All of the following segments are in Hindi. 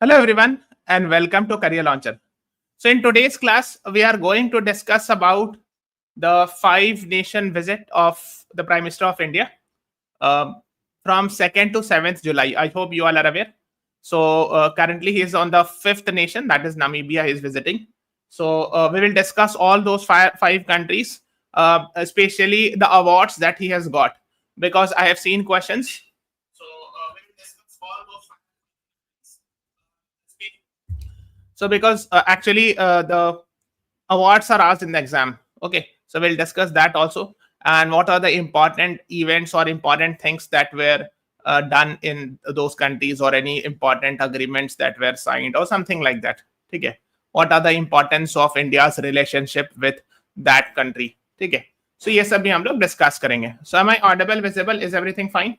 Hello everyone and welcome to Career Launcher. So in today's class, we are going to discuss about the 5-nation visit of the Prime Minister of India from 2nd to 7th July. I hope you all are aware. So currently he is on the 5th nation, that is Namibia, he is visiting. So we will discuss all those five countries, especially the awards that he has got, because I have seen questions. So we will discuss all those five. So because actually the awards are asked in the exam. Okay, so we'll discuss that also, and what are the important events or important things that were done in those countries, or any important agreements that were signed or something like that. Okay, what are the importance of India's relationship with that country. Okay, so ये सब भी हम लोग discuss करेंगे. So am I audible, visible? Is everything fine?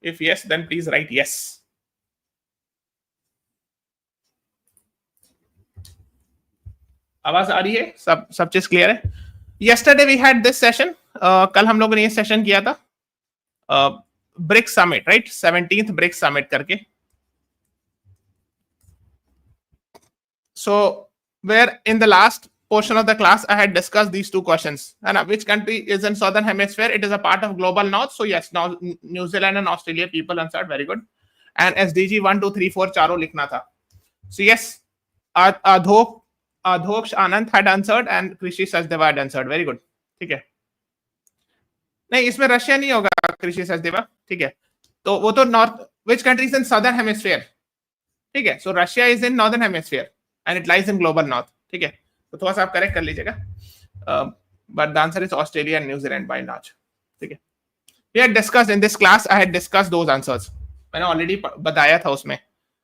If yes, then please write yes. आवाज आ रही है? सब चीज क्लियर है? Yesterday we had this session. कल हम लोगों ने ये सेशन किया था BRICS Summit, right? 17th BRICS Summit करके. So where in the last portion of the class I had discussed these two questions. And which country is in southern hemisphere? It is a part of global north. So yes, now New Zealand and Australia people answered. Very good. And SDG 1, 2, 3, 4 चारों लिखना था. So yes, Adhoksh Anand had answered and Krishi Sachdeva had answered. Very good. ठीक है. नहीं, इसमें रशिया नहीं होगा, कृषि सचदेवा. ठीक है, तो वो तो north, which country is in southern hemisphere. ठीक है, so Russia is in northern hemisphere and it lies in global north. ठीक है, तो थोड़ा सा आप करेक्ट कर लीजिएगा. But the answer is Australia and New Zealand by and large. ठीक है, we had discussed in this class. I had discussed those answers. मैंने already बताया था उसमें.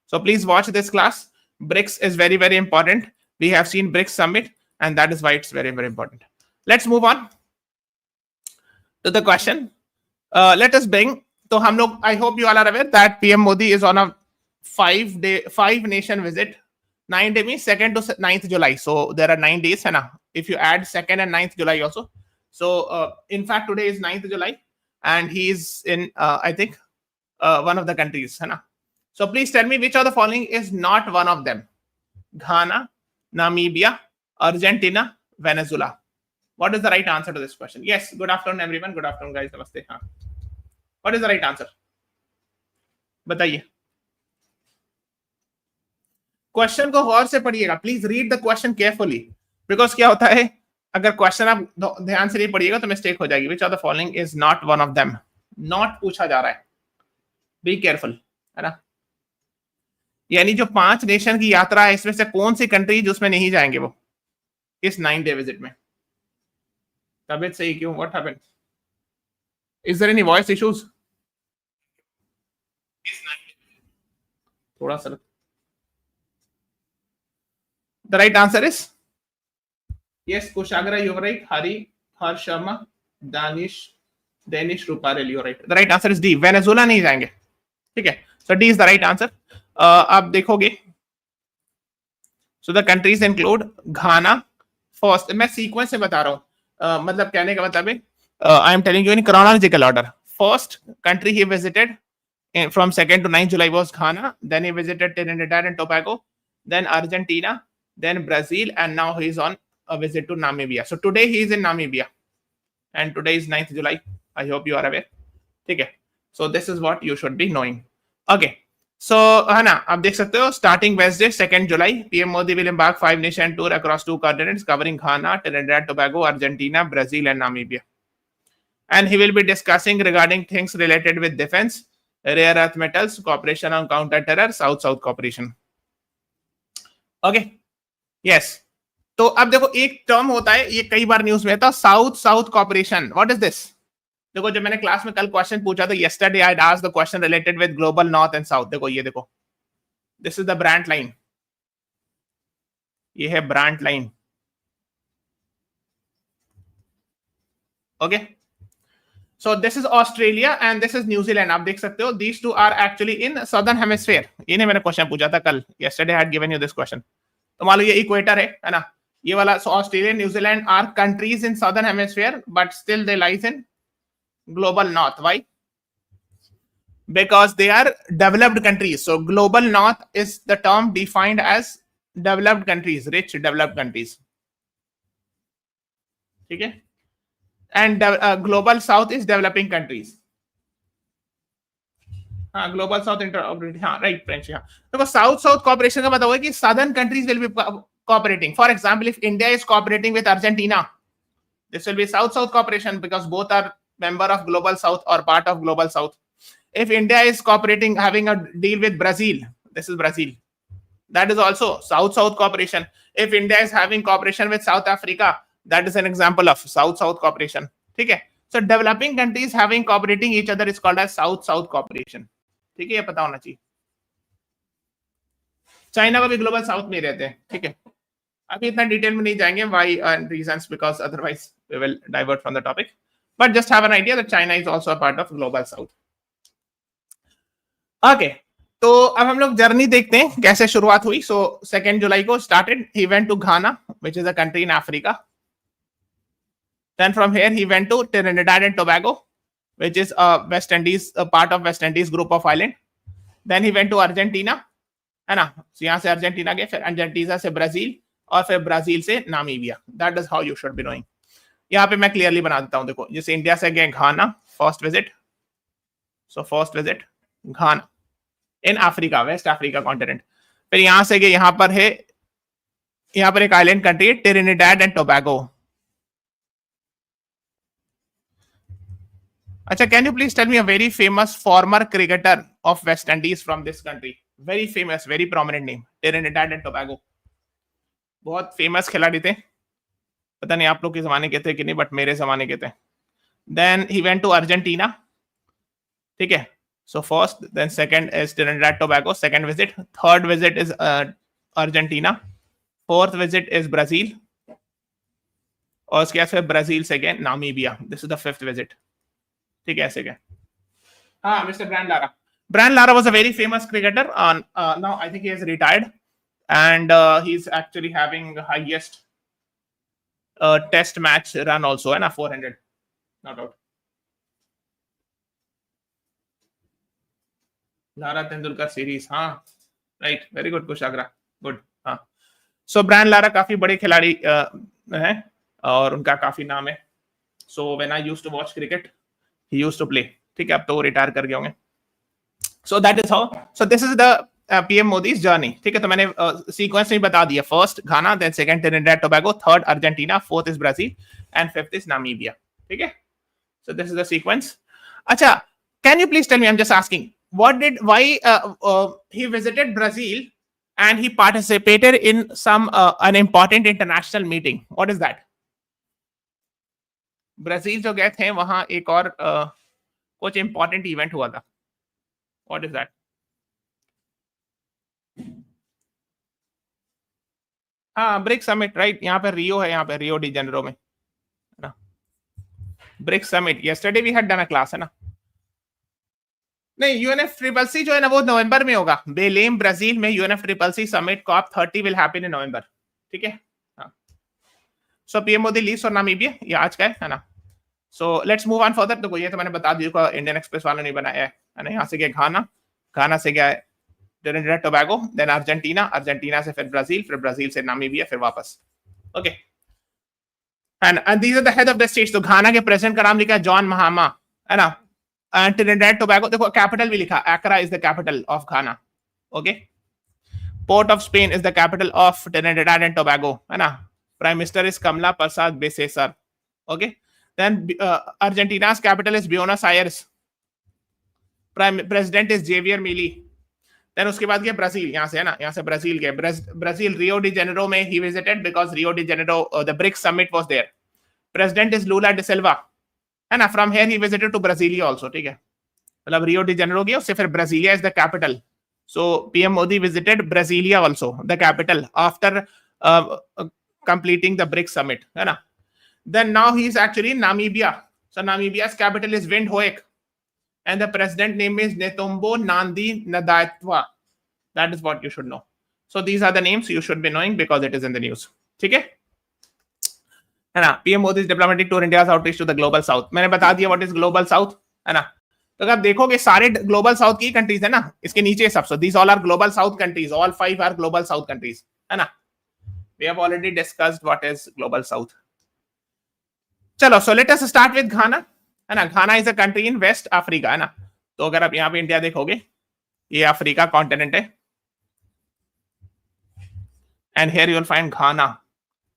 So please watch this class. BRICS is very very important. We have seen BRICS Summit, and that is why it's very very important. Let's move on to the question. Let us bring. So हम लोग, I hope you all are aware that PM Modi is on a 5-nation visit. 9-day means 2nd to 9th July. So there are 9 days, है ना? If you add 2nd and 9th July also. So in fact today is 9th July, and he is in I think one of the countries, है ना? So please tell me which of the following is not one of them. Ghana, Namibia, Argentina, Venezuela. What is the right answer to this question? Yes, good afternoon everyone. Good afternoon guys. Namaste. हाँ. What is the right answer? बताइए. क्वेश्चन को गौर से पढ़िएगा. Please read the question carefully, because क्या होता है, अगर क्वेश्चन आप ध्यान से नहीं पढ़िएगा तो मिस्टेक हो जाएगी. Which of the following is not one of them. Not पूछा जा रहा है. बी केयरफुल, है ना? यानी जो 5 नेशन की यात्रा है, इसमें से कौन सी कंट्री जो उसमें नहीं जाएंगे वो इस 9-day विजिट में. तबियत सही क्यों? What happened? Is there any voice issues? थोड़ा सा. The right answer is yes, Kushagra you are right, Harsh Sharma, Danish Ruparel you are right. The right answer is D, Venezuela नहीं जाएंगे. ठीक है, so D is the right answer. आप देखोगे, so the countries include Ghana first. मैं सीक्वेंस से बता रहा हूं, मतलब कहने का मतलब है, I am telling you in chronological order. First country he visited from 2nd to 9th July was Ghana. Then he visited Trinidad and Tobago, then Argentina, then Brazil, and now he is on a visit to Namibia. So today he is in Namibia, and today is 9th July. I hope you are aware. ठीक है, so this is what you should be knowing. Okay, so है ना, आप देख सकते हो, starting Wednesday 2nd July, PM Modi will embark 5-nation tour across 2 continents covering Ghana, Trinidad Tobago, Argentina, Brazil, and Namibia. And he will be discussing regarding things related with defense, rare earth metals, cooperation on counter-terror, South-South cooperation. Okay, yes. तो अब देखो, एक टर्म होता है, ये कई बार न्यूज में था, South-South cooperation. What is this? देखो, जब मैंने क्लास में कल क्वेश्चन पूछा था, yesterday I had asked the question related with global north and south. देखो, ये देखो, this is the Brandt line. ये है Brandt line. Okay. So this is Australia and this is New Zealand. आप देख सकते हो, these two are actually in southern hemisphere. इन्हें मैंने क्वेश्चन पूछा था कल. Yesterday I had given you this question. तो मान लो ये इक्वेटर है ना, ये वाला. So Australia and New Zealand are countries in southern hemisphere, but still they lies in global north. Why? because they are developed countries. So global north is the term defined as developed countries, rich developed countries. Okay, and global south is developing countries. हाँ, global south interoperability, हाँ, right, French, हाँ. Because south cooperation का मतलब है कि southern countries will be cooperating. For example, if India is cooperating with Argentina, this will be south cooperation because both are member of global south or part of global south. If India is cooperating, having a deal with Brazil, this is Brazil, that is also south cooperation. If India is having cooperation with South Africa, that is an example of south cooperation. ठीक है. So developing countries having cooperating each other is called as south cooperation. ठीक है, ये पता होना चाहिए. चाइना को भी ग्लोबल साउथ में रहते हैं. ठीक है, अभी इतना डिटेल में नहीं जाएंगे why and reasons, because otherwise we will divert from the topic, but just have an idea that China is also a part of global south. Okay, तो अब हम लोग जर्नी देखते हैं कैसे शुरुआत हुई. सो 2 जुलाई को started. He went to Ghana, which is a country in Africa. Then from here he went to Trinidad and Tobago, which is West Indies, a part of West Indies group of island. Then he went to Argentina, है ना. So यहाँ से अर्जेंटीना गए, फिर अर्जेंटीना से ब्राजील, और फिर ब्राजील से Namibia. That is how you should be knowing. यहाँ पे मैं क्लियरली बना देता हूँ. देखो, जैसे इंडिया से गए Ghana, first visit. So first visit Ghana in Africa, west Africa continent. फिर यहां से गए, यहाँ पर है, यहाँ पर एक आइलैंड कंट्री है ट्रिनिडाड एंड टोबैगो. अच्छा, can you please tell me a very famous former cricketer of West Indies from this country. Very famous, very prominent name, Trinidad and Tobago. बहुत फेमस खिलाड़ी थे. पता नहीं आप लोग के जमाने के थे कि नहीं, बट मेरे जमाने के थे. Then he went to Argentina. ठीक है. So first, then second is Trinidad Tobago, second visit. Third visit is Argentina. Fourth visit is Brazil. और उसके बाद फिर ब्राजील से गए Namibia. This is the fifth visit. ठीक है, ऐसे गए. हाँ, Mr. Brian Lara. Brian Lara was a very famous cricketer. Now I think he has retired, and he's actually having the highest test match run also, and 400, not out. Lara Tendulkar series, हाँ, right, very good Kushagra, good. हाँ, सो ब्रायन लारा काफी बड़े खिलाड़ी हैं और उनका काफी नाम है. So when I used to watch cricket, he used to play. ठीक है, अब तो वो रिटायर कर गए होंगे. So that is how. So this is the PM Modi's journey. ठीक है, तो मैंने सीक्वेंस में बता दिया. First Ghana, then second Trinidad Tobago, third Argentina, fourth is Brazil, and fifth is Namibia. ठीक है, so this is the sequence. अच्छा, can you please tell me, I am just asking, why he visited Brazil and he participated in some an important international meeting. What is that? Brazil जो गए थे वहां एक और कुछ इंपॉर्टेंट इवेंट हुआ था. What is that? हाँ, ब्रिक्स समिट, राइट. यहाँ पे रियो है, यहाँ पे रियो डी जेनेरो में, है ना. BRICS summit, yesterday we had done a class, है ना. नहीं, UNFCCC जो है ना वो नवंबर में होगा. बेलेम ब्राजील में UNFCCC summit COP30 will happen in November. ठीक है. हाँ, so PM Modi leaves for Namibia, ये आज का है ना. So let's move on further. देखो, ये तो मैंने बता दिया, इंडियन एक्सप्रेस वालों ने बनाया है ना. यहाँ से गया घाना, घाना से गया Trinidad Tobago, then Argentina, Argentina से फिर ब्राजील, फिर ब्राजील से नामीबिया, फिर वापस. Okay, and these are the head of the states. तो घाना के प्रेसिडेंट का नाम लिखा है जॉन महामा, है ना. And Trinidad Tobago, देखो कैपिटल भी लिखा, Accra is the capital of Ghana. Okay, Port of Spain is the capital of Trinidad and Tobago, है ना. Prime Minister is Kamala Prasad Besesar. Okay, then Argentina's capital is Buenos Aires. President is Javier Milei. Then उसके बाद गया ब्राजील, यहाँ से, है ना, यहाँ से ब्राजील गए. ब्राजील रियो डी जेनेरो में he visited because Rio de Janeiro the BRICS Summit was there. President is Lula da Silva, है ना. From here he visited to Brasilia also. ठीक है, मतलब रियो डी जेनेरो गया, उससे फिर Brasilia is the capital. So PM Modi visited Brasilia also, the capital, after completing the BRICS summit, है ना. Then now he is actually in Namibia. So Namibia's capital is Windhoek and the president name is Netumbo Nandi Ndaitwah. That is what you should know. So these are the names you should be knowing because it is in the news. ठीक है, है ना. PM Modi's diplomatic tour, India's outreach to the Global South. मैंने बता दिया व्हाट इज ग्लोबल साउथ, है ना. तो अगर आप देखोगे सारे ग्लोबल साउथ की कंट्रीज है ना, इसके नीचे सब, so these all are global south countries, all 5 are global south countries, है ना. We have already discussed what is global south. चलो, so let us start with Ghana, है ना. Ghana is a country in west Africa, है ना. तो अगर आप यहाँ पे इंडिया देखोगे, ये अफ्रीका कॉन्टिनेंट है, and here you will find Ghana.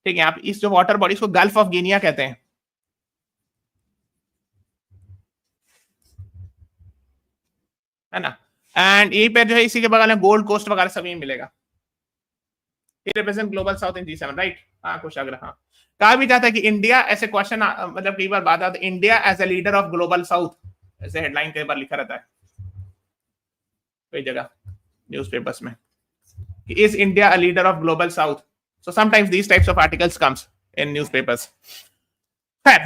ठीक है, आप इस जो वाटर बॉडी को गल्फ ऑफ गिनिया कहते हैं, है ना. एंड यहीं पर जो है इसी के बगल में गोल्ड कोस्ट वगैरह सभी मिलेगा. ये रिप्रेजेंट ग्लोबल साउथ इन G7, राइट. हाँ, कुछ अगर हाँ कहा भी जाता है कि इंडिया, ऐसे क्वेश्चन मतलब कई बार बात आता है, India as a leader of Global South, ऐसे हेडलाइन कई बार लिखा रहता है कई जगह न्यूज़पेपर्स में कि is India a leader of Global South. So sometimes these types of articles comes in newspapers.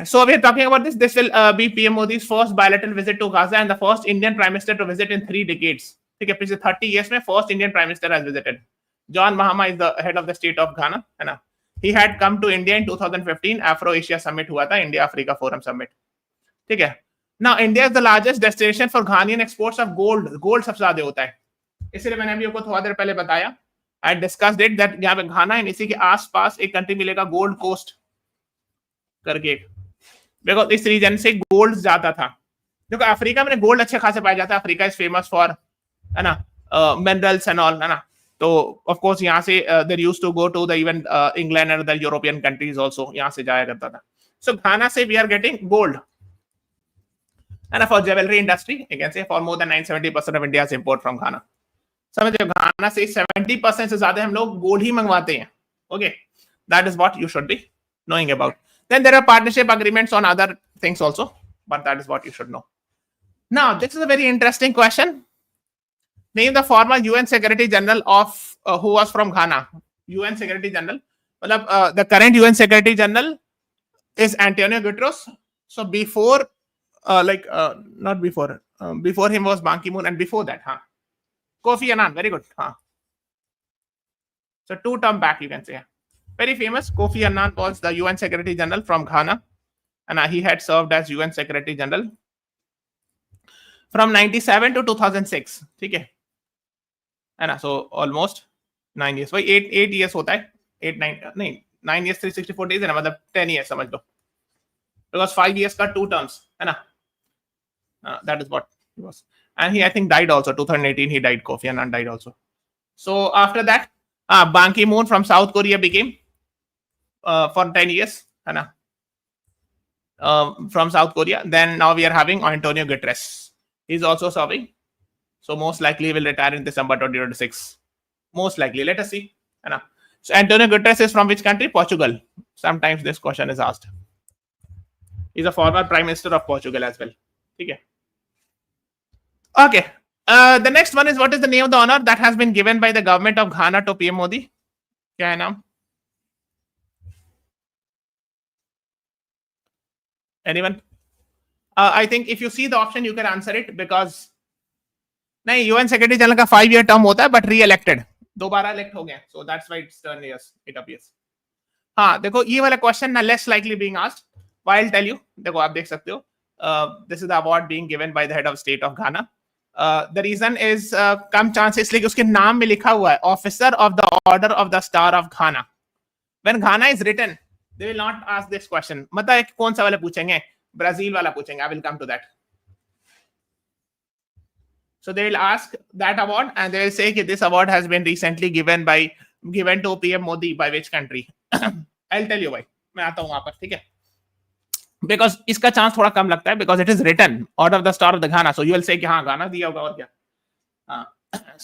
So we are talking about this. This will be PM Modi's first bilateral visit to Gaza and the first Indian Prime Minister to visit in 3 decades. ठीक है, पिछले 30 years में first Indian Prime Minister has visited. John Mahama is the head of the state of Ghana, है ना. He had come to India in 2015. Afro-Asia Summit हुआ था, India Africa Forum Summit. ठीक है. Now India is the largest destination for Ghanaian exports of gold. Gold सबसे ज्यादा होता है, इसलिए मैंने अभी आपको थोड़ा देर पहले बताया. I discussed it that यहाँ पे घाना है, इसी के आसपास एक कंट्री मिलेगा गोल्ड कोस्ट करके, बिकॉज इस रीजन से गोल्ड जाता था. देखो अफ्रीका में गोल्ड अच्छे खासे पाया जाता है. अफ्रीका इज फेमस फॉर, है ना, मिनरल्स एंड ऑल, है ना. तो ऑफ कोर्स यहाँ से there used to go to the even England and the European countries also, यहाँ से जाया करता था. सो घाना से वी आर गेटिंग गोल्ड, है ना, for jewellery industry. You can say for more than 970% of India's import from Ghana. समझे, घाना से 70% से ज्यादा हम लोग गोल्ड ही मंगवाते हैं. Okay, that is what you should B knowing about. Then there are partnership agreements on other things also, but that is what you should know. Now, this is a very interesting question. Name the former UN Secretary General of who was from Ghana. UN Secretary General. Well, the current UN Secretary General is Antonio Guterres. So before, not before, before him was Ban Ki-moon, and before that, Kofi Annan. Very good. So 2 term back, you can say. Very famous. Kofi Annan was the UN Secretary General from Ghana, and he had served as UN Secretary General from 97 to 2006. ठीक है, है ना. So almost 9 years. वही 8 years होता है. 9 years 364 days है ना, मतलब 10 years समझ लो. Because 5 years का 2 terms, है ना. That is what he was. And he, I think, died also. 2018 he died. Kofi Annan died also. So after that, Ban Ki-moon from South Korea became for 10 years, है ना, from South Korea. Then now we are having Antonio Guterres. He's also serving. So most likely he will retire in December 2026. Most likely. Let us see, है ना. So Antonio Guterres is from which country? Portugal. Sometimes this question is asked. He's a former Prime Minister of Portugal as well. ठीक है. Okay. The next one is, what is the name of the honor that has been given by the government of Ghana to PM Modi? क्या है नाम? Anyone? I think if you see the option, you can answer it, because नहीं, यूएन सेक्रेटरी जनरल का 5 year टर्म होता है, बट री इलेक्टेड, दोबारा इलेक्ट हो गए. So that's why it's turn years, it appears. हाँ, देखो ये वाला क्वेश्चन ना less likely being asked. Why I tell you. देखो आप देख सकते हो, this is the award being given by the head of state of Ghana. The reason is कम चांसेस, लेकिन उसके नाम में लिखा हुआ है officer of the order of the star of Ghana. When Ghana is written, they will not ask this question. मतलब कौन सा वाला पूछेंगे? ब्राजील वाला पूछेंगे. I will come to that. So they will ask that award, and they will say that this award has been recently given to PM Modi by which country? I'll tell you why. मैं आता हूँ वहां पर, ठीक है. Because इसका चांस थोड़ा कम लगता है, because it is written order of the star of the Ghana. So you will say कि हाँ गाना दिया होगा और क्या.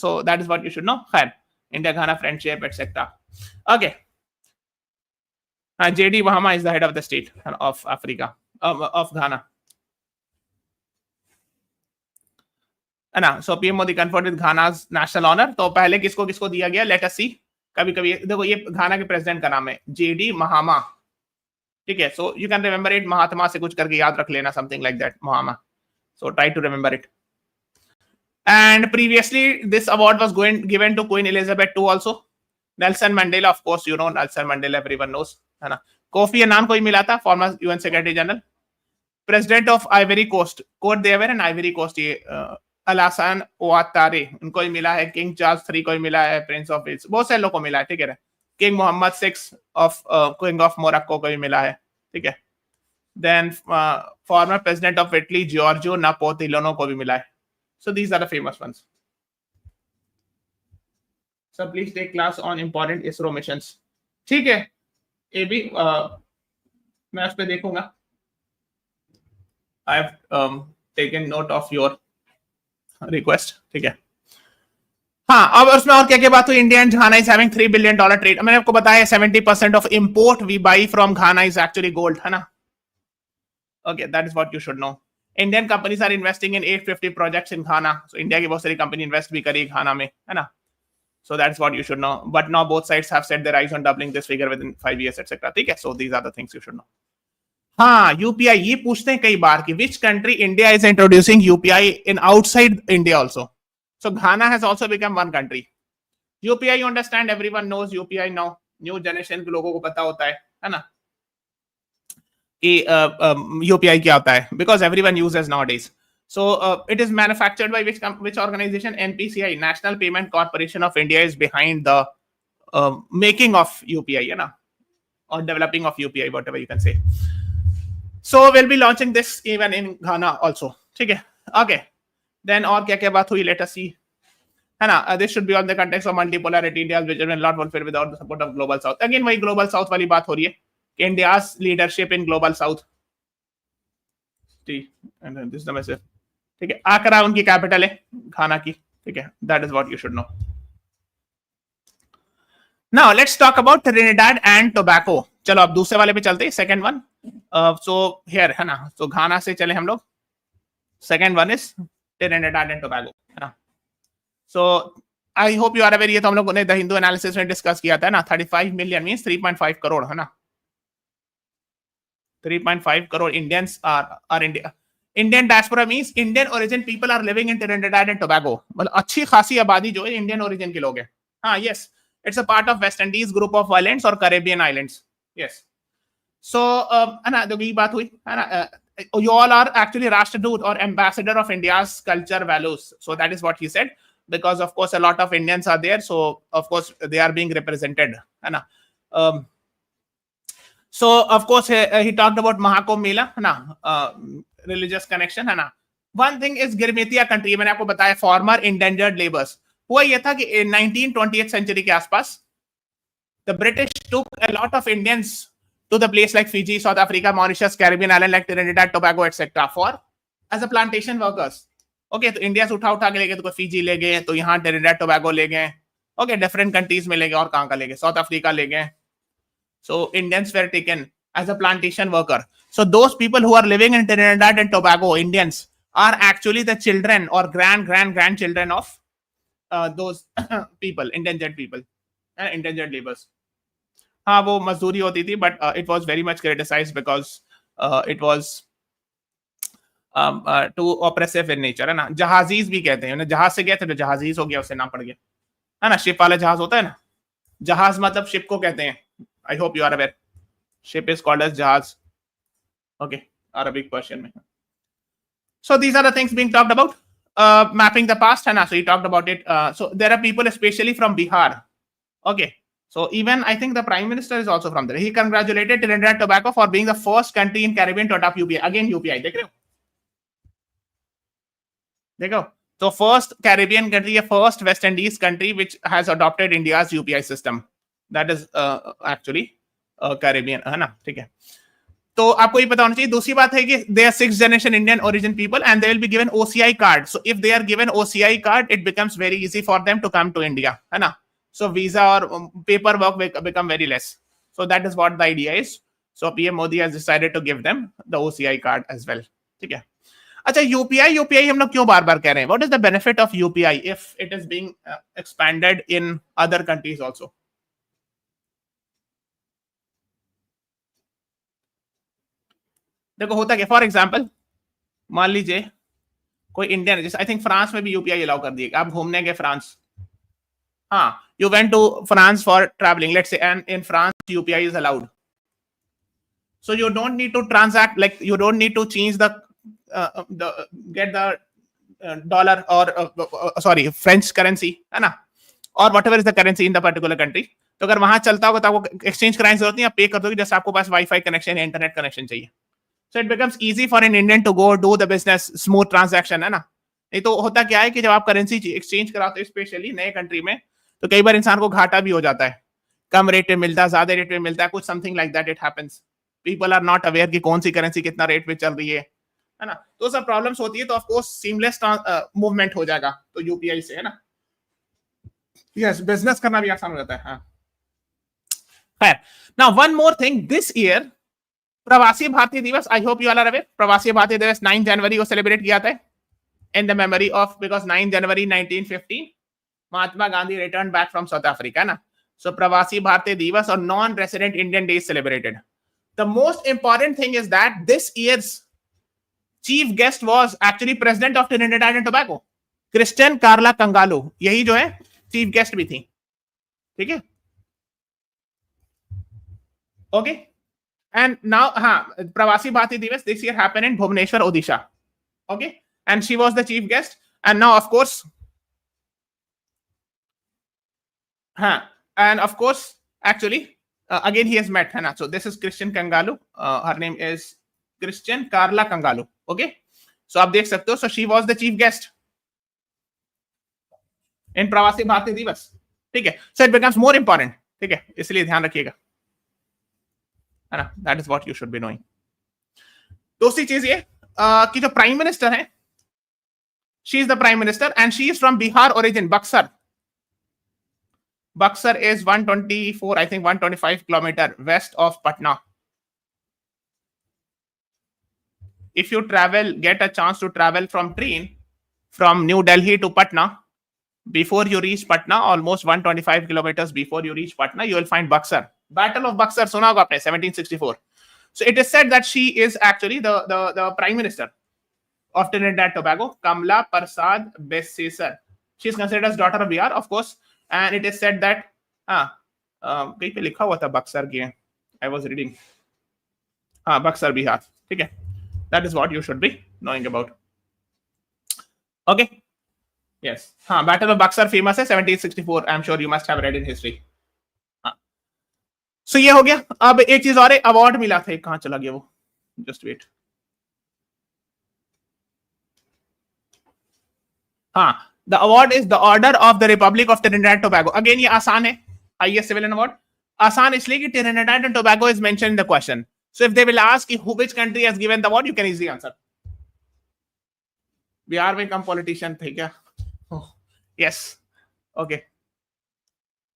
So that is what you should know. खैर, India Ghana friendship etc. Okay. JD Mahama is the head of the state of Africa, of Ghana. है ना. So PM Modi conferred with Ghana's national honor. तो पहले किसको किसको दिया गया? Let us see. कभी कभी देखो, ये घाना के प्रेसिडेंट का नाम है JD Mahama. ठीक है. So you can remember it. महात्मा से कुछ करके याद रख लेना, something like that. Mahama. So try to remember it. And previously this award was given to Queen Elizabeth II also. Nelson Mandela, of course, you know Nelson Mandela, everyone knows, है ना. कोफी अन्नान को ही मिला था, former UN secretary general. President of Ivory Coast, Cote d'Ivoire and Ivory Coast, ये अलासान ओआतारे, उनको ही मिला है। किंग चार्ल्स III को ही मिला है, प्रिंस ऑफ वेल्स, बहुत से लोगों को मिला है, ठीक है। King Mohammed VI of king of Morocco को भी मिला है, ठीक है। Then former president of Italy Giorgio Napolitano को भी मिला है। So these are the famous ones. So please take class on important ISRO missions, ठीक है। ये भी मैं उस पर देखूंगा। I have taken note of your request, ठीक है। हाँ, अब उसमें और क्या क्या बात हुई। India and Ghana is having $3 billion trade. मैंने आपको बताया 70% of import we buy from Ghana is actually gold, है ना। Okay, that is what you should know. Indian companies are investing in 850 projects in Ghana. सो इंडिया की बहुत सारी कंपनी इन्वेस्ट भी करी घाना में, है ना। So that's what you should know. But now both sides have set their eyes on doubling this figure within 5 years, etc. ठीक है, so these are the things you should know. हाँ, UPI ये पूछते हैं कई बार कि which country India is introducing UPI in outside India also. So Ghana has also become one country. UPI, you understand, everyone knows UPI now. New generation के लोगों को पता होता है ना कि UPI क्या होता है, because everyone uses nowadays. So it is manufactured by which organization? NPCI, National Payment Corporation of India, is behind the making of UPI, you know, or developing of UPI, whatever you can say. So we'll be launching this even in Ghana also. ठीक है, okay. Then और क्या क्या बात हुई? Let us see. है ना, this should be on the context of multipolarity. India's vision will not fulfill without the support of global south. Again वही global south वाली बात हो रही है कि India's leadership in global south. And this is the message. ठीक है, आकरा उनकी कैपिटल है घाना की, ठीक है। That is what you should no. Now let's talk about Trinidad and Tobago. चलो अब दूसरे वाले पे चलते हैं, सेकंड वन। सो हियर, है ना, तो घाना से चले हम लोग। Second one is Trinidad and Tobago, है ना। So I hope you are aware, ये तो हम लोगों ने द हिंदू एनालिसिस में डिस्कस किया था ना। 35 मिलियन मींस 3.5 करोड़, है ना। 3.5 crore Indians are India. Indian diaspora means Indian origin people are living in Trinidad and Tobago. मतलब अच्छी खासी आबादी जो है इंडियन ओरिजिन के लोग हैं। हाँ, yes, it's a part of West Indies group of islands और कैरेबियन आइलैंड्स, यस। सो है ना, जो ये बात हुई है ना, you all are actually Rashtradoot or ambassador of India's culture values. So that is what he said, because of course a lot of Indians are there, so of course they are being represented, है ना। So of course he talked about Mahakumbh Mela, है ना, religious connection, है ना। One thing is गिरमितिया country, मैंने आपको बताया former endangered laborers। हुआ ये था कि 19th-20th century के आसपास the British took a lot of Indians to the place like Fiji, South Africa, Mauritius, Caribbean island like Trinidad Tobago, etc. for as a plantation workers. Okay, तो इंडिया से उठा के ले गए, तो कोई फिजी ले गए, तो यहाँ ट्रिनिडाड टोबैगो ले गए, ओके, डिफरेंट कंट्रीज में ले गए, और कहाँ का ले गए, साउथ अफ्रीका ले गए। So Indians were taken as a plantation worker. So those people who are living in Trinidad and Tobago, Indians, are actually the children or grandchildren of those people, endangered people, endangered laborers. हाँ, वो मजदूरी होती थी, but it was very much criticized because it was too oppressive in nature, है ना। जहाजीज भी कहते हैं, जहाज से गए थे तो जहाजीज हो गया, उससे नाम पड़ गया, है ना। शिप वाला जहाज होता है ना, जहाज मतलब शिप को कहते हैं। I hope you are aware. Ship is called as jahaz. Okay, Arabic Persian में. So these are the things being talked about. Mapping the past, है ना. So he talked about it. So there are people especially from Bihar. Okay. So even I think the Prime Minister is also from there. He congratulated Trinidad Tobago for being the first country in Caribbean to adopt UPI. Again UPI. देख रहे हो? देखो. So first Caribbean country, first West Indies country which has adopted India's UPI system. That is actually Caribbean, है ना, ठीक है। तो आपको ये पता होना चाहिए। दूसरी बात है कि they are 6th generation Indian origin people and they will be given OCI card. So if they are given OCI card, it becomes very easy for them to come to India, है ना। So visa or paperwork become very less. So that is what the idea is. So PM Modi has decided to give them the OCI card as well, ठीक है। अच्छा, UPI हम लोग क्यों बार बार कह रहे हैं? What is the benefit of UPI if it is being expanded in other countries also? देखो होता क्या, फॉर एग्जाम्पल मान लीजिए कोई इंडियन, जैसे आई थिंक फ्रांस में भी यूपीआई अलाउ कर दिए। आप घूमने गए फ्रांस, हाँ, you went to France for travelling, let's say, and in France UPI is allowed. So you don't need to transact, like you don't need to change the get the dollar or sorry French currency, है ना, और whatever is the currency in the particular country. तो अगर वहां चलता होगा तो आपको एक्सचेंज कराने की जरूरत नहीं, आप पे कर दोगे जैसे आपको पास वाईफाई कनेक्शन या इंटरनेट कनेक्शन चाहिए. So it becomes easy for an Indian to go do the business, smooth transaction, है ना. नहीं तो होता क्या है कि जब आप करेंसी एक्सचेंज कराते हो स्पेशली नए कंट्री में, तो कई बार इंसान को घाटा भी हो जाता है, कम रेट पे मिलता है, ज्यादा रेट पे मिलता है, कुछ something like that it happens. People are not aware कि कौन सी करेंसी कितना रेट पे चल रही है ना. तो सब प्रॉब्लम्स होती है, तो ऑफ कोर्स सीमलेस मूवमेंट हो जाएगा तो यूपीआई से, है ना. यस, बिजनेस करना भी आसान हो जाता है. हाँ, खैर. Now one more thing, this year Pravasi Bharatiya Divas, I hope you all are aware, Pravasi Bharatiya दिवस 9 जनवरी को सेलिब्रेट किया था in the memory of, because 9 January 1915 Mahatma Gandhi returned back from South Africa, na. So Pravasi Bharatiya Divas or non-resident Indian Day is celebrated. The most important thing is that this year's chief guest was actually President of Trinidad and Tobago, Christian Carla Kangalu. यही जो है chief guest भी थी, ठीक है. Okay, and now हाँ, Pravasi Bharatiya Divas this year happened in Bhubaneswar, Odisha. Okay. And she was the chief guest. And now, of course, actually, again, he has met Hannah. So this is Christian Kangalu. Her name is Christian Carla Kangalu. Okay. So आप देख सकते हो. So she was the chief guest in प्रवासी भारतीय दिवस. ठीक है. So it becomes more important. ठीक है. इसलिए ध्यान रखिएगा, है ना. That is what you should be knowing. दूसरी चीज ये कि जो प्राइम मिनिस्टर है, she is the prime minister and she is from Bihar origin, Buxar. Buxar is 124, I think 125 kilometer west of Patna. If you travel, get a chance to travel from train from New Delhi to Patna, before you reach Patna, almost 125 kilometers before you reach Patna, you will find Buxar. Battle of Buxar, सुना होगा आपने, 1764. So it is said that she is actually the prime minister of Trinidad Tobago, Kamla Prasad Besseser. She is considered as daughter of Bihar, of course, and it is said that कहीं पे लिखा हुआ था बक्सर की, I was reading. Buxar Bihar, ठीक है. That is what you should be knowing about. Okay. Yes. Battle of Buxar famous है 1764. I'm sure you must have read in history. So ये हो गया. अब एक चीज और है, अवार्ड मिला था, कहां चला गया वो, just wait. The award is the Order of the Republic of Trinidad Tobago. Again, ये आसान है, highest civilian award. आसान इसलिए कि Trinidad and Tobago is mentioned in the question. So if they will ask which country has given the award, you can easily answer. Bihar में कम politician थे क्या? Yes. Okay.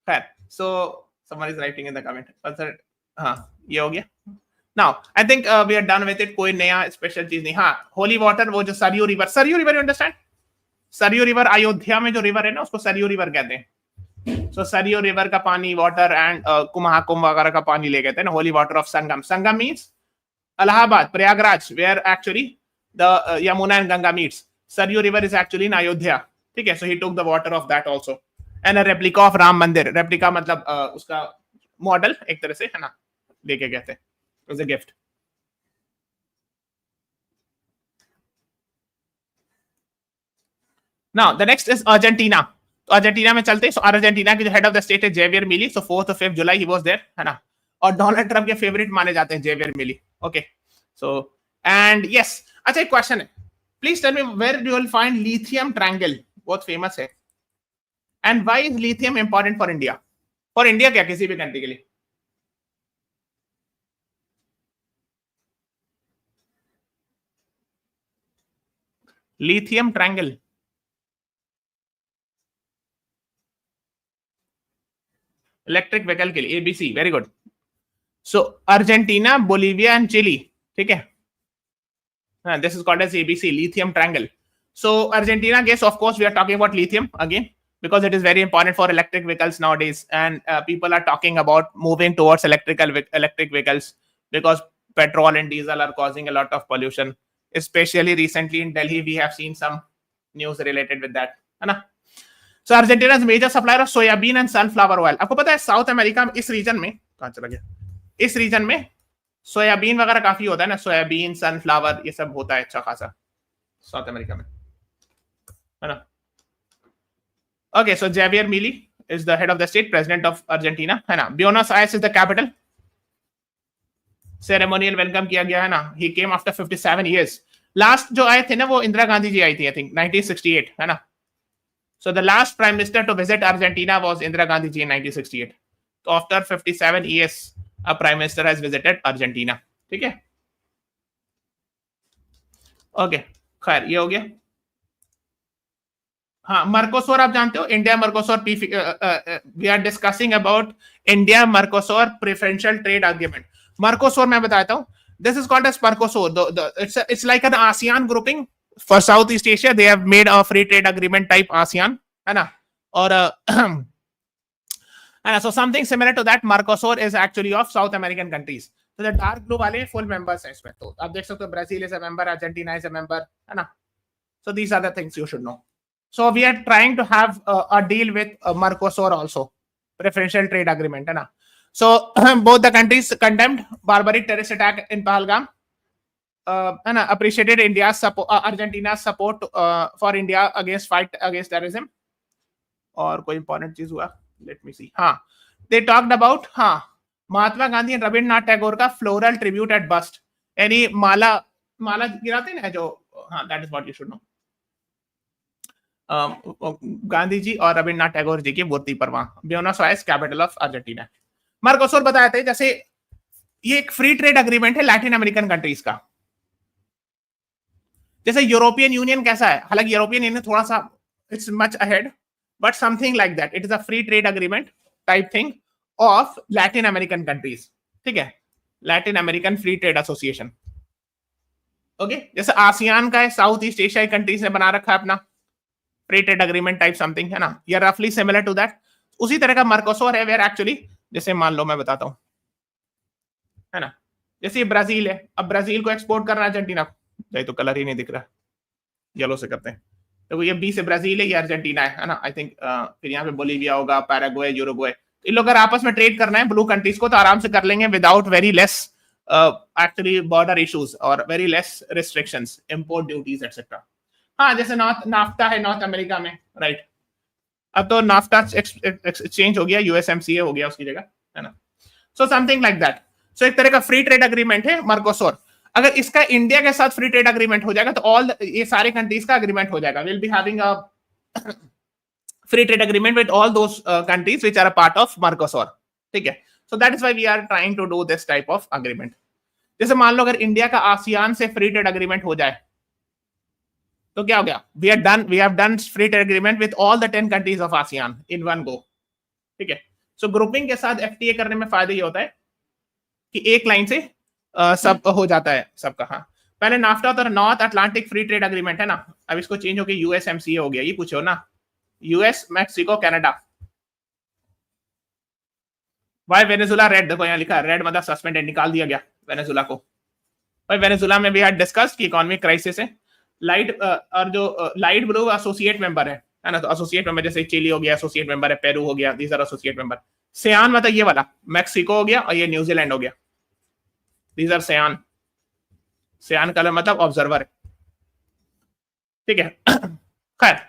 Fair. So someone is writing in the comment. ये हो गया. Now I think we are done with it. कोई नया special चीज नहीं. Holy water, वो जो Saryu river, you understand? Saryu river Ayodhya में जो रिवर है ना, उसको सरयू रिवर कहते हैं. सो सरयू रिवर का पानी, वाटर एंड कुंभ वगैरह का पानी ले गए थे ना, holy water of Sangam. Sangam means Allahabad, Prayagraj, where actually the Yamuna and Ganga meets. Sarayu river is actually in Ayodhya, ठीक है. So he took the water of that also. And a replica of Ram Mandir. Replica मतलब उसका मॉडल एक तरह से, है ना, लेके गए थे as a gift. Now the next is Argentina. तो अर्जेंटीना में चलते हैं. So अर्जेंटीना के जो हेड ऑफ द स्टेट है जेवियर मिली. So 4th और 5th July he was there, है ना. और डोनाल्ड ट्रम्प के फेवरेट माने जाते हैं Javier Milei. Okay. So and yes, अच्छा एक क्वेश्चन है. Please tell me where you will find lithium triangle. बहुत फेमस है. And why is lithium important for India? For India क्या, किसी भी कंट्री के लिए? Lithium triangle. इलेक्ट्रिक व्हीकल के लिए, ABC. Very good. So Argentina, Bolivia and Chile, ठीक है. This is called as ABC, lithium triangle. So Argentina, guess of course we are talking about lithium again because it is very important for electric vehicles nowadays, and people are talking about moving towards electric vehicles because petrol and diesel are causing a lot of pollution. Especially recently in Delhi we have seen some news related with that, है ना. So Argentina is major supplier of soybean and sunflower oil. आपको पता है साउथ अमेरिका में, इस रीजन में, कहां चला गया, इस रीजन में सोयाबीन वगैरह काफी होता है ना, सोयाबीन, सनफ्लावर, ये सब होता है अच्छा खासा साउथ अमेरिका में, है ना। Okay, so Javier Milei is the head of the state, president of Argentina, है ना। Buenos Aires is the capital, ceremonial welcome किया गया, है ना। He came after 57 years। Last जो आए थे ना वो इंदिरा गांधी जी आई थी, आई थिंक 1968, है ना। So the last prime minister to visit Argentina was Indira Gandhi ji in 1968। तो after 57 years a prime minister has visited Argentina, ठीक है। ओके, खैर ये हो गया। हाँ, मर्कोसोर आप जानते हो, India Mercosur, we are discussing about India Mercosur preferential trade agreement. Mercosur मैं बताता हूँ, this is called as Mercosur, it's like an ASEAN grouping for South East Asia, they have made a free trade agreement type ASEAN, है ना। और so something similar to that, Mercosur is actually of South American countries. तो the dark blue वाले full members हैं इसमें, तो आप देख सकते हो Brazil is a member, Argentina is a member, है ना। So these are the things you should know. So we are trying to have a deal with Mercosur also, preferential trade agreement, है ना। So both the countries condemned barbaric terrorist attack in Pahalgam, है ना, appreciated India's support, Argentina's support for India against fight against terrorism। और कोई इंपॉर्टेंट चीज हुआ, लेट मी सी, हाँ, दे टॉक्ड अबाउट, हाँ, महात्मा गांधी एंड रविन्द्रनाथ टैगोर का फ्लोरल ट्रिब्यूट एट बस्ट, यानी माला गिराते हैं जो, हाँ, that is what you should know. Gandhi ji और रविन्द्रनाथ टैगोर जी की मूर्ति पर वहां, Buenos Aires capital of Argentina. Mercosur बताया था, जैसे ये एक फ्री ट्रेड एग्रीमेंट है लैटिन अमेरिकन कंट्रीज का। जैसे यूरोपियन यूनियन कैसा है, हालांकि यूरोपियन यूनियन थोड़ा सा it's much ahead, but something like that, it is a free trade agreement type thing of Latin American countries, ठीक है, Latin American Free Trade Association। Okay, जैसे आसियान का है, साउथ ईस्ट एशियाई कंट्रीज ने बना रखा है अपना free trade agreement type something, है ना, या रफली सिमिलर टू दैट। उसी तरह का मर्कोसोर है, वेयर एक्चुअली, जैसे मान लो मैं बताता हूं, है ना, जैसे ये ब्राजील है, अब ब्राजील को एक्सपोर्ट करना अर्जेंटीना को, तो कलर ही नहीं दिख रहा, येलो से करते हैं, तो ये बी से ब्राजील है, ये अर्जेंटीना है ना, आई थिंक। फिर यहाँ पे बोलीविया होगा, पैराग्वे, यूरुग्वे, इन लोग अगर आपस में ट्रेड करना है ब्लू कंट्रीज को, तो आराम से कर लेंगे without very less actually border issues और very less restrictions, import duties etcetera. हाँ, जैसे नाफ्टा है नॉर्थ अमेरिका में, राइट, अब तो नाफ्टा एक्सचेंज हो गया, यूएसएमसीए हो गया उसकी जगह, है ना। So something like that. So एक तरह का फ्री ट्रेड एग्रीमेंट है मर्कोसुर। अगर इसका इंडिया के साथ फ्री ट्रेड एग्रीमेंट हो जाएगा तो ऑल ये सारे कंट्रीज का एग्रीमेंट हो जाएगा, will be having a free trade agreement with all those countries which are a part of Mercosur, ठीक है। So that is why we are trying to do this type of agreement. जैसे मान लो अगर इंडिया का आसियान से फ्री ट्रेड एग्रीमेंट हो जाए तो क्या हो गया, we have done free trade agreement with all the 10 countries of ASEAN in one go, ठीक है। सो ग्रुपिंग के साथ एफटीए करने में फायदा ये होता है कि एक लाइन से सब हो जाता है सबका। हाँ, पहले नाफ्टा होता था north Atlantic free trade agreement, है ना, अब इसको चेंज होकर यूएसएमसीए हो गया। ये पूछो ना, US, Mexico, Canada. Why Venezuela red, देखो यहाँ लिखा है रेड, मतलब सस्पेंडेड, निकाल दिया गया वेनेजुला को। भाई वेनेजुला में भी हैड डिस्कस्ड कि इकोनॉमिक क्राइसिस है। लाइट और जो लाइट ब्लू एसोसिएट मेंबर है ना, तो एसोसिएट मेंबर जैसे चिली हो गया एसोसिएट मेंबर है, पेरू हो गया, दीज आर एसोसिएट मेंबर। सियान मतलब ये वाला मैक्सिको हो गया और ये न्यूजीलैंड हो गया, दीज आर सियान। सियान कलर मतलब ऑब्जर्वर है, ठीक है। खैर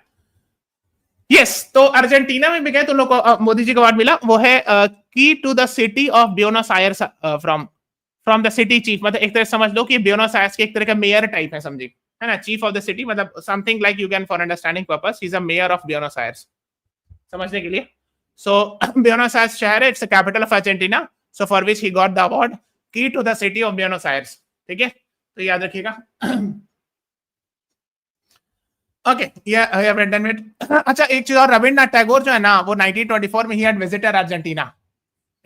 यस, तो अर्जेंटीना में भी गए तो लोग को मोदी जी को अवार्ड मिला, वो है key to the city of Buenos Aires from the city chief, मतलब एक तरह समझ लो कि ब्यूनस आयर्स के एक तरह का मेयर टाइप है, समझी, है ना, चीफ ऑफ द सिटी, मतलब something like you can for understanding purpose he is a mayor of Buenos Aires, समझने के लिए। सो ब्यूनस आयर्स शहर है, it's the capital of Argentina, so for which he got the award key to the city of Buenos Aires, ठीक है, तो याद रखिएगा। ओके, अच्छा एक चीज और, रविन्द्रनाथ टैगोर जो है ना, वो 1924 में ही had visited Argentina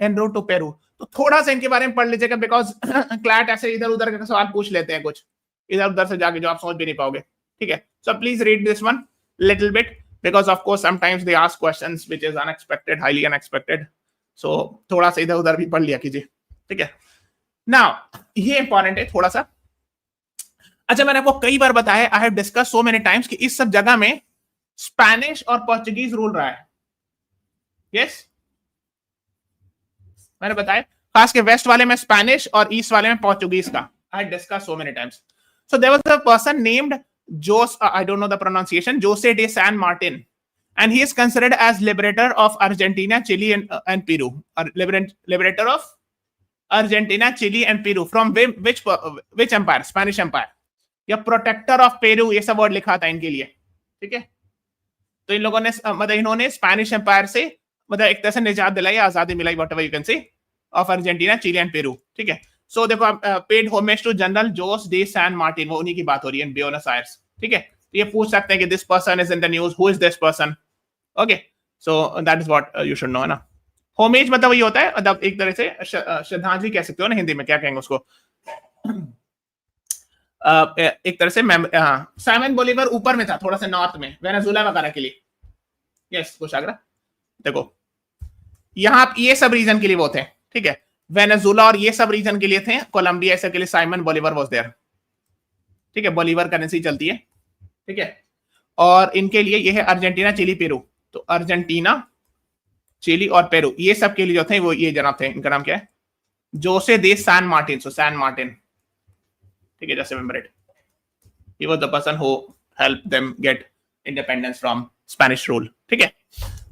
and route to Peru, तो थोड़ा सा इनके बारे में पढ़ लीजिएगा, बिकॉज क्लैट ऐसे इधर उधर का सवाल पूछ लेते हैं कुछ इधर उधर से जाके जो आप समझ भी नहीं पाओगे, ठीक है। So please read this one little bit, because of course sometimes they ask questions which is unexpected, highly unexpected, so थोड़ा सा इधर उधर भी पढ़ लिया कीजिए, ठीक है। नाउ ये इंपॉर्टेंट है थोड़ा सा। अच्छा, मैंने आपको कई बार बताया, I have discuss so many times कि इस सब जगह में स्पेनिश और पोर्चुगीज रूल रहा है, यस, मैंने बताया खास के वेस्ट वाले में स्पेनिश और ईस्ट वाले में पोर्चुगीज का. I had discussed so many times. So there was a person named I don't know the pronunciation, Jose de San Martin, and he is considered as liberator of Argentina, Chile, and Peru. Liberator of Argentina, Chile, and Peru. From which empire? Spanish Empire. या प्रोटेक्टर ऑफ पेरू, ये सब वर्ड लिखा था इनके लिए. ठीक है, तो इन लोगों ने मतलब इन्होंने स्पेनिश एम्पायर से मतलब एक तरह से निजात दिलाई, आजादी मिलाई, whatever you can say, of Argentina, Chile and Peru. ठीक है, सो देखो paid homage to General José de San Martín, वो उन्हीं की बात हो रही है इन ब्यूनस आयर्स. ठीक है, तो ये पूछ सकते हैं कि this person is in the news, who is this person. Okay, so that is what you should no, है ना. होमेज मतलब वही होता है, मतलब एक तरह से श्रद्धांजलि कह सकते हो ना, हिंदी में क्या कहेंगे उसको, एक तरह से. साइमन बोलीवर ऊपर में था, थोड़ा सा नॉर्थ में, वेनेजुला वगैरह के लिए. यस कुशाग्रा, देखो यहाँ ये सब रीजन के लिए वो थे. ठीक है, वेनेजुला और ये सब रीजन के लिए थे. कोलंबिया ऐसे के लिए साइमन बोलीवर वाज देयर. ठीक है, बोलीवर करेंसी चलती है. ठीक है, और इनके लिए ये है अर्जेंटीना, चिली, पेरू. तो अर्जेंटीना, चिली और पेरू, ये सब के लिए जो थे वो ये जनाब थे. इनका नाम क्या है? जोसे दे सैन मार्टिन. सो सैन मार्टिन. ठीक है, just remember it. He was the person who help them get independence from Spanish rule. ठीक है,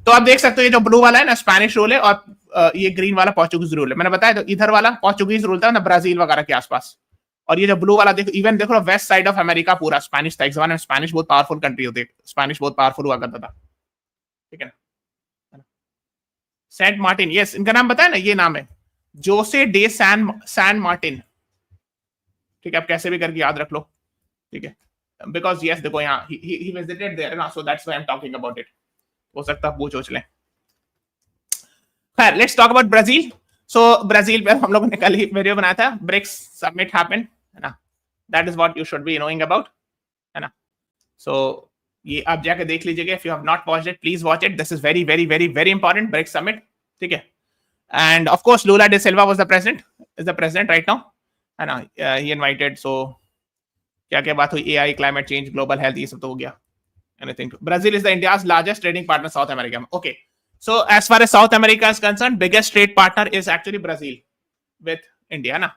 तो आप देख सकते हो ये जो ब्लू वाला है ना स्पेनिश रूल है, और ये ग्रीन वाला पोर्चुगीज रूल है. मैंने बताया तो इधर वाला पोर्चुगीज रूल था ना, ब्राजील वगैरह के आसपास. और ये जो ब्लू वाला देखो, इवन देखो वेस्ट साइड ऑफ अमेरिका पूरा स्पेनिश था. एक जमाने में स्पेनिश बहुत पावरफुल कंट्री होती है, स्पेनिश बहुत पावरफुल हुआ करता था. ठीक है ना, सेंट मार्टिन. यस, इनका नाम बताया ना, ये नाम है जोसे डे सैन मार्टिन. ठीक है, आप कैसे भी करके याद रख लो. ठीक है, बिकॉज यस देखो यहाँ ही विजिटेड देयर ना, सो that's why I am talking about it. हो सकता है पूछ लें. खैर, let's talk about Brazil. So Brazil पे हम लोगों ने कल ही वीडियो बनाया था. ब्रिक्स समिट हैपेंड, है ना. That is what you should be knowing about, है ना. सो ये आप जाके देख लीजिएगा. If you have not watched it, please watch it. This is very very very very important, BRICS summit. ठीक है, and of course Lula da Silva was the president, is the president right now, है ना. He invited. सो क्या क्या बात हुई, AI, climate change, global health, ये सब तो हो गया. Anything. Brazil is the India's largest trading partner South America. Okay, so as far as South America is concerned, biggest trade partner is actually Brazil with India, ना.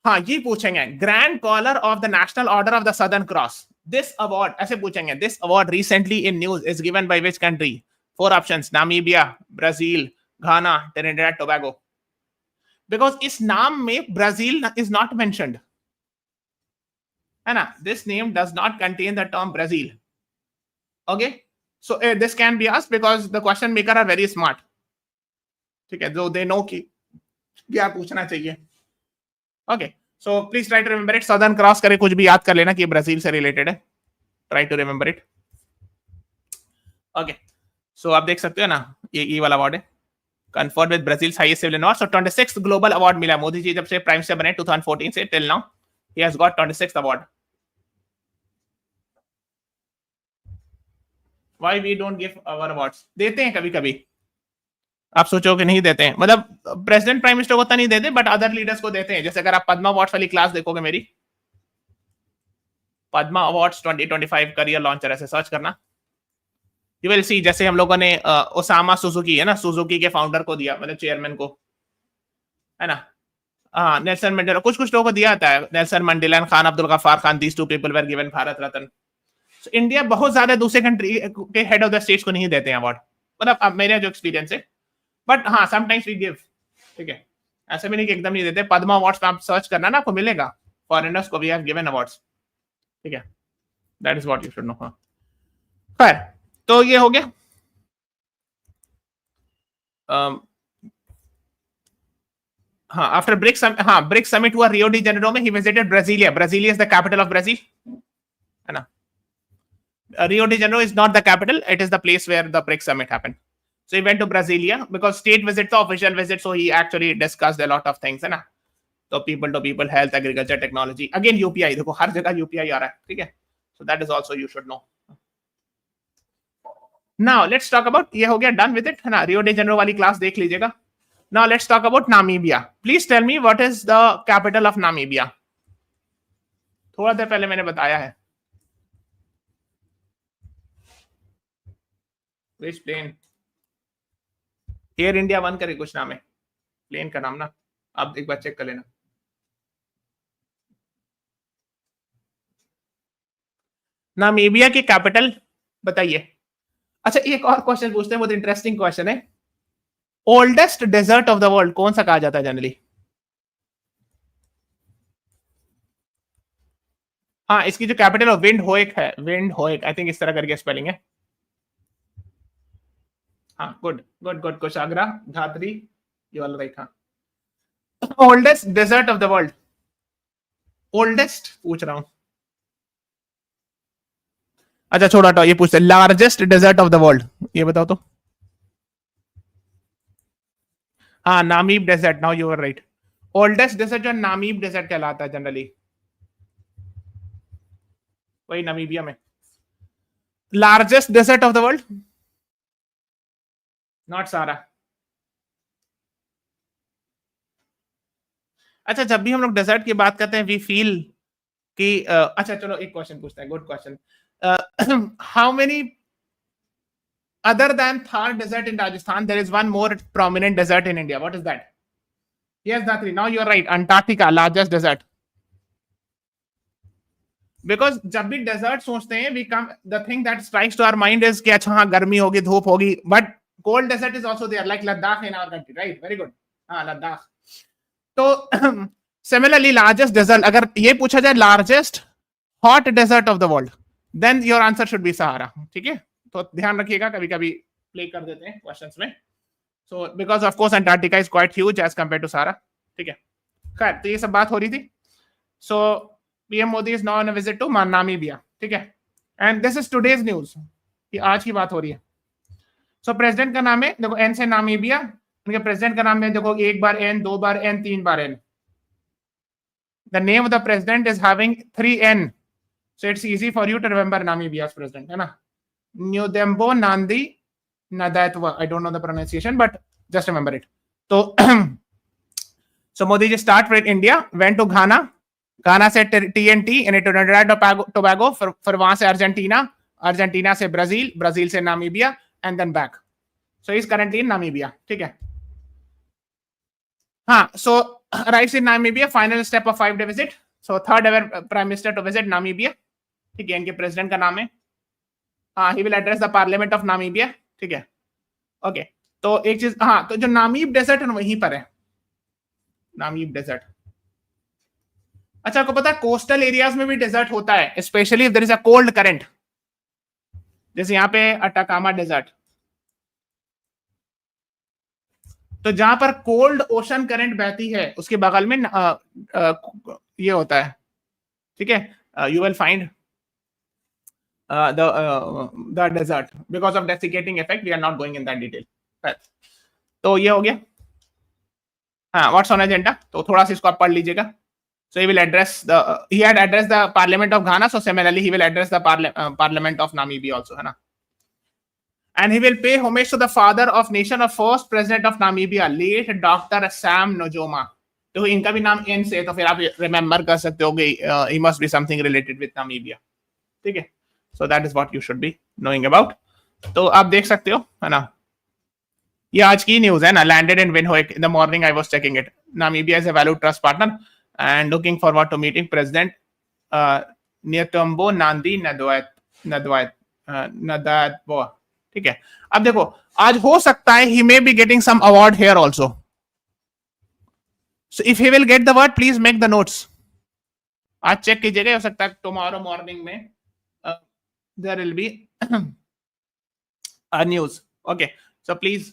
हाँ, ये पूछेंगे grand collar of the national order of the southern cross. This award ऐसे पूछेंगे, this award recently in news is given by which country? 4 options, Namibia, Brazil, Ghana, Trinidad Tobago. Because इस नाम में ब्राजील इज नॉट मेंशन्ड, है ना. This name does not contain the term Brazil. Okay, so this can be asked because the question maker are very smart. ठीक है, जो they know कि क्या पूछना चाहिए. Okay, so please try to remember it. Southern Cross करे कुछ भी याद कर लेना कि ब्राजील से रिलेटेड है. Try to remember it. Okay, so आप देख सकते हो ना, ये वाला अवार्ड है, conferred with Brazil's highest civil award. So 26th global award मिला मोदी जी जब से प्राइम मिनिस्टर बने 2014 से till now. He has got 26th award. Why we don't give our awards? देते हैं कभी कभी. आप सोचो कि नहीं देते हैं, मतलब प्रेसिडेंट प्राइम मिनिस्टर को तो नहीं देते, बट अदर लीडर्स को देते हैं. जैसे अगर आप पद्मा अवार्ड्स वाली क्लास देखोगे मेरी, पद्मा अवार्ड्स 2025 करियर लॉन्चर, ऐसे सर्च करना, यू विल सी. जैसे हम लोगों ने ओसामा सुजुकी है ना, सुजुकी के फाउंडर को दिया, मतलब चेयरमैन को, है ना. हाँ, नेल्सन मंडेला, कुछ कुछ लोगों को दिया जाता है. Nelson Mandela and Khan Abdul Ghaffar Khan, these 2 people were given Bharat Ratna. India बहुत ज्यादा दूसरे कंट्री के हेड ऑफ द स्टेट को नहीं देते हैं अवार्ड, मतलब मेरा जो एक्सपीरियंस है. बट हाँ, समटाइम्स वी गिव. ठीक है, ऐसे भी नहीं कि एकदम नहीं देते. पद्मा अवार्ड्स पे आप सर्च करना ना, आपको मिलेगा. फॉरेनर्स को वी हैव गिवन अवार्ड्स. ठीक है, that is what you should no. खैर, तो ये हो गया. हाँ, आफ्टर ब्रिक्स, हाँ ब्रिक्स समिट हुआ रियो डी जेनेरो में. He visited Brasilia. Brasilia is the capital of Brazil, है ना. Rio de Janeiro is not the capital, it is the place where the BRICS Summit happened. So he went to Brasilia because state visit the official visit, so he actually discussed a lot of things, है ना. तो people to people, health, agriculture, technology. Again UPI, देखो हर जगह UPI आ रहा है. ठीक है, so that is also you should know. Now let's talk about, ये हो गया done with it, है ना. Rio de Janeiro वाली क्लास देख लीजिएगा. Now let's talk about Namibia. Please tell me what is the capital of Namibia. थोड़ा देर पहले मैंने बताया है. Which plane? एयर इंडिया 1 करे कुछ नाम है. प्लेन का नाम ना, आप एक बार चेक कर लेना। नामीबिया की कैपिटल बताइए। अच्छा एक और क्वेश्चन पूछते हैं, बहुत इंटरेस्टिंग क्वेश्चन है। Oldest desert of the world कौन सा कहा जाता है जनरली? हाँ, इसकी जो कैपिटल ऑफ विंड होएक है, विंड होएक, आई थिंक इस तरह करके स्पेलिंग है। हाँ, good good good, Koshagra Dhatri, you are right. हाँ, oldest desert of the world, oldest पूछ रहा हूं। अच्छा छोड़ा हटाओ, ये पूछते largest desert of the world, ये बताओ तो। हाँ, Namib desert, now you are right. Oldest desert जो नामीब डेजर्ट कहलाता है जनरली, वही नामीबिया में। Largest desert of the world, not Sahara. अच्छा, जब भी हम लोग डेजर्ट की बात करते हैं वी फील कि अच्छा चलो एक क्वेश्चन पूछते हैं, good question. How many other than Thar desert in Rajasthan, there is one more prominent desert in India. What is that? Yes, Dhatri. Now you are right. Antarctica, largest desert. Because जब भी डेजर्ट सोचते हैं, we come the thing that strikes to our mind is कि अच्छा हाँ गर्मी होगी, धूप होगी, but cold desert is also there, like Ladakh in our country, right? Very good. हाँ, लद्दाख। तो similarly largest desert, अगर ये पूछा जाए largest hot desert of the world, then your answer should be Sahara. ठीक है? तो ध्यान रखिएगा, कभी कभी प्ले कर देते हैं क्वेश्चंस में। So because of course Antarctica is quite huge as compare to Sahara. ठीक है, खैर तो ये सब बात हो रही थी। So PM Modi is now on a visit to Namibia. ठीक है, and this is today's news, कि आज की बात हो रही है। सो प्रेसिडेंट का नाम है, देखो एन से नामीबिया, उनके प्रेसिडेंट का नाम है, देखो एक बार एन, दो बार एन, तीन बार N. The name of the president is having 3N, so it's easy for you to remember Namibia's president, है ना? न्यूदेम्बो नांदी Nadaitwa. I don't know the pronunciation, but just remember it. So Modi ji start with India, went to Ghana, Ghana से TNT यानी Trinidad Tobago, फिर वहां से अर्जेंटीना, अर्जेंटीना से ब्राजील, ब्राजील से Namibia, and then back. So he is currently in Namibia. ठीक है, हाँ, so arrives in Namibia, final step of 5-day visit. So third ever prime minister to visit Namibia. ठीक है, इनके प्रेसिडेंट का नाम है। हाँ, he will address the parliament of Namibia. ठीक है, ओके। तो एक चीज, हाँ, तो जो नामीब डेजर्ट है वहीं पर है, नामीब डेजर्ट। अच्छा, आपको पता है कोस्टल एरियाज में भी डेजर्ट होता है, specially if there is a cold current, जैसे यहाँ पे अटाकामा डेजर्ट। तो जहां पर कोल्ड ओशन करंट बहती है उसके बगल में ये होता है। ठीक है, you will find the desert because of desiccating effect. We are not going in that detail. तो ये हो गया। हाँ, व्हाट्स ऑन एजेंडा, तो थोड़ा सा इसको आप पढ़ लीजिएगा। So he will address the, he had addressed the parliament of Ghana, so similarly he will address the parliament of Namibia also, है ना? And he will pay homage to the father of nation of first president of Namibia, late Dr. Sam Nujoma. तो इनका भी नाम एन से, तो फिर आप रिमेंबर कर सकते हो कि he must be something related with Namibia. ठीक है, so that is what you should be knowing about. तो आप देख सकते हो, है ना? ये आज की न्यूज है ना, landed in Windhoek in the morning, I was checking it. Namibia is a valued trust partner and looking forward to meeting president Netumbo Nandi Ndaitwah. ठीक है, अब देखो आज हो सकता है he may be getting some award here also, so if he will get the award please make the notes. आज चेक कीजिएगा, हो सकता है टुमारो मॉर्निंग में there will be a news. Okay, so please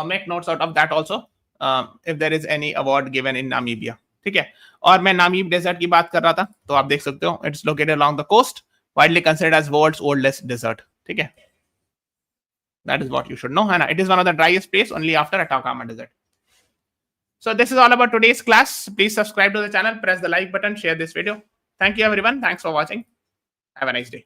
make notes out of that also if there is any award given in Namibia. ठीक है, और मैं नामीब डेजर्ट की बात कर रहा था, तो आप देख सकते हो it's located along the coast, widely considered as world's oldest desert. ठीक है, that is what you should know, है ना? It is one of the driest place only after Atacama desert. So this is all about today's class. Please subscribe to the channel, press the like button, share this video. Thank you everyone, thanks for watching, have a nice day.